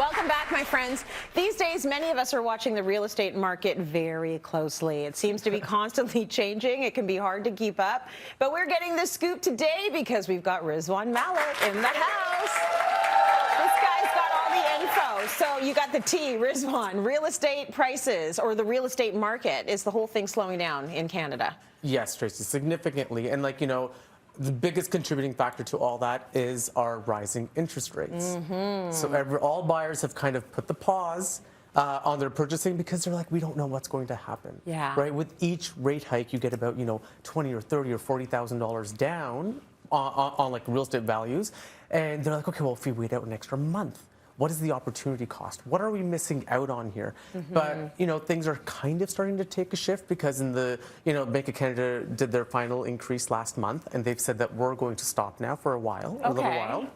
Welcome back, my friends. These days, many of us are watching the real estate market very closely. It seems to be constantly changing. It can be hard to keep up. But we're getting the scoop today because we've got Rizwa Malik in the house. This guy's got all the info. So you got the T, Rizwan, real estate prices or the real estate market. Is the whole thing slowing down in Canada? Yes, Tracy, significantly. And the biggest contributing factor to all that is our rising interest rates. So all buyers have kind of put the pause on their purchasing because they're like, we don't know what's going to happen. Yeah. Right. With each rate hike, you get about $20 or $30 or $40,000 down on like real estate values, and they're like, okay, well, if we wait out an extra month, what is the opportunity cost? What are we missing out on here? But, things are kind of starting to take a shift because in the, Bank of Canada did their final increase last month, and they've said that we're going to stop now for a while, a little while.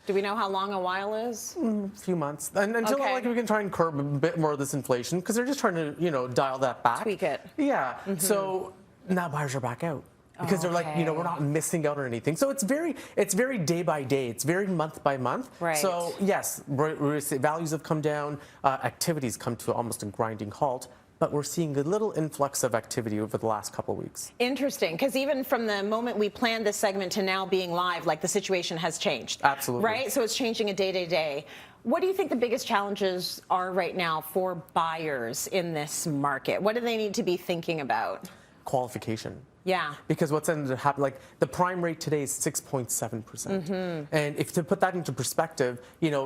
Do we know how long a while is? A few months. And until we can try and curb a bit more of this inflation, because they're just trying to, dial that back. Tweak it. Yeah. So now buyers are back out. Because they're like, we're not missing out on anything. So it's very day by day. It's very month by month. Right. So yes, values have come down. Activities come to almost a grinding halt. But we're seeing a little influx of activity over the last couple of weeks. Interesting, because even from the moment we planned this segment to now being live, like the situation has changed. Absolutely. Right? So it's changing a day to day. What do you think the biggest challenges are right now for buyers in this market? What do they need to be thinking about? Qualification. Yeah. Because what's ended up happening, like the prime rate today is 6.7%. And if to put that into perspective,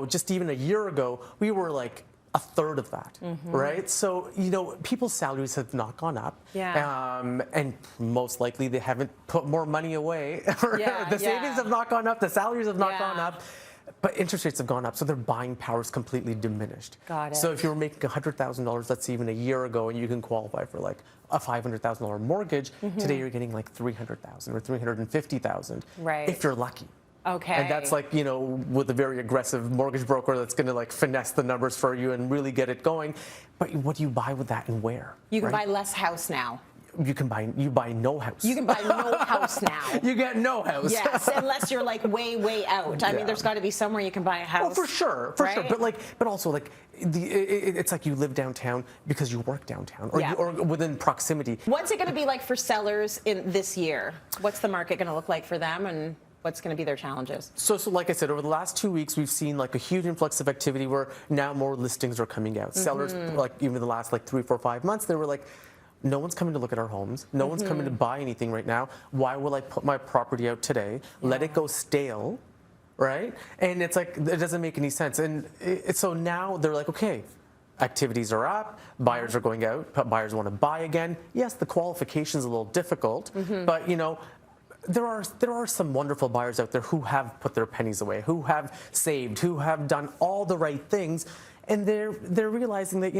just even a year ago, we were like a third of that, right? So, people's salaries have not gone up. Yeah. And most likely they haven't put more money away. The savings have not gone up, the salaries have not gone up. But interest rates have gone up, so their buying power is completely diminished. Got it. So if you were making $100,000, let's say even a year ago, and you can qualify for like a $500,000 mortgage, today you're getting like $300,000 or $350,000, right? If you're lucky. Okay. And that's like, with a very aggressive mortgage broker that's going to like finesse the numbers for you and really get it going. But what do you buy with that and where? You can buy less house now. You buy no house. You can buy no house now. You get no house. Yes, unless you're like way out. I mean, there's got to be somewhere you can buy a house. Oh, for sure. But also like it's like you live downtown because you work downtown or within proximity. What's it going to be like for sellers in this year? What's the market going to look like for them, and what's going to be their challenges? So like I said, over the last 2 weeks, we've seen like a huge influx of activity where now more listings are coming out. Sellers, like even the last like 3, 4, 5 months, they were like, no one's coming to look at our homes. No one's coming to buy anything right now. Why will I put my property out today? Let it go stale, right? And it's like, it doesn't make any sense. And so now they're like, okay, activities are up, buyers are going out, buyers want to buy again. Yes, the qualification's a little difficult, but there are some wonderful buyers out there who have put their pennies away, who have saved, who have done all the right things, and they're realizing that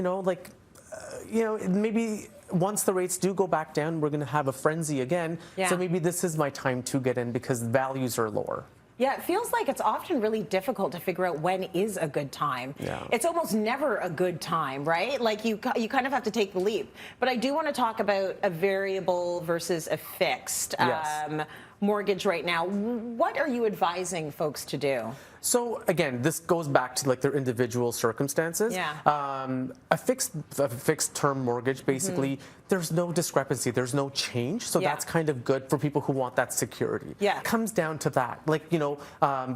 maybe once the rates do go back down, we're going to have a frenzy again. So maybe this is my time to get in because values are lower. Yeah, it feels like it's often really difficult to figure out when is a good time. Yeah. It's almost never a good time, right? Like you kind of have to take the leap. But I do want to talk about a variable versus a fixed mortgage right now. What are you advising folks to do? So again, this goes back to like their individual circumstances. A fixed term mortgage, basically, there's no discrepancy, there's no change. So that's kind of good for people who want that security. It comes down to that. Like,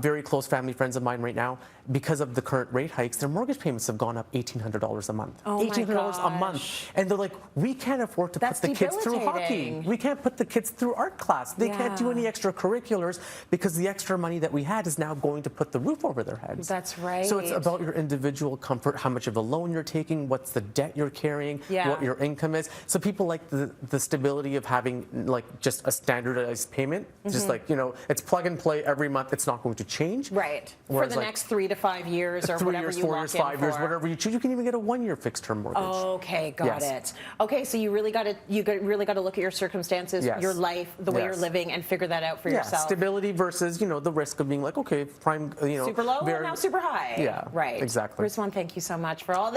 very close family friends of mine right now, because of the current rate hikes, their mortgage payments have gone up $1,800 a month. Oh $1,800 a month. And they're like, we can't afford to put the kids through hockey. We can't put the kids through art class. They can't do any extracurriculars because the extra money that we had is now going to put the roof over their heads. That's right. So it's about your individual comfort, how much of a loan you're taking, what's the debt you're carrying, what your income is. So people like the stability of having like just a standardized payment, just like, it's plug and play every month. It's not going to change. Right. Whereas for the next 3 to 5 years or 3 whatever years, you 4 lock years, in 5 years, for. whatever you choose. You can even get a 1-year fixed term mortgage. Okay, got it. Okay, so you really got to look at your circumstances, your life, the way you're living, and figure that out for yourself. Stability versus the risk of being like, okay, prime, super low and now super high. Yeah, right. Exactly. Rizwan, thank you so much for all this.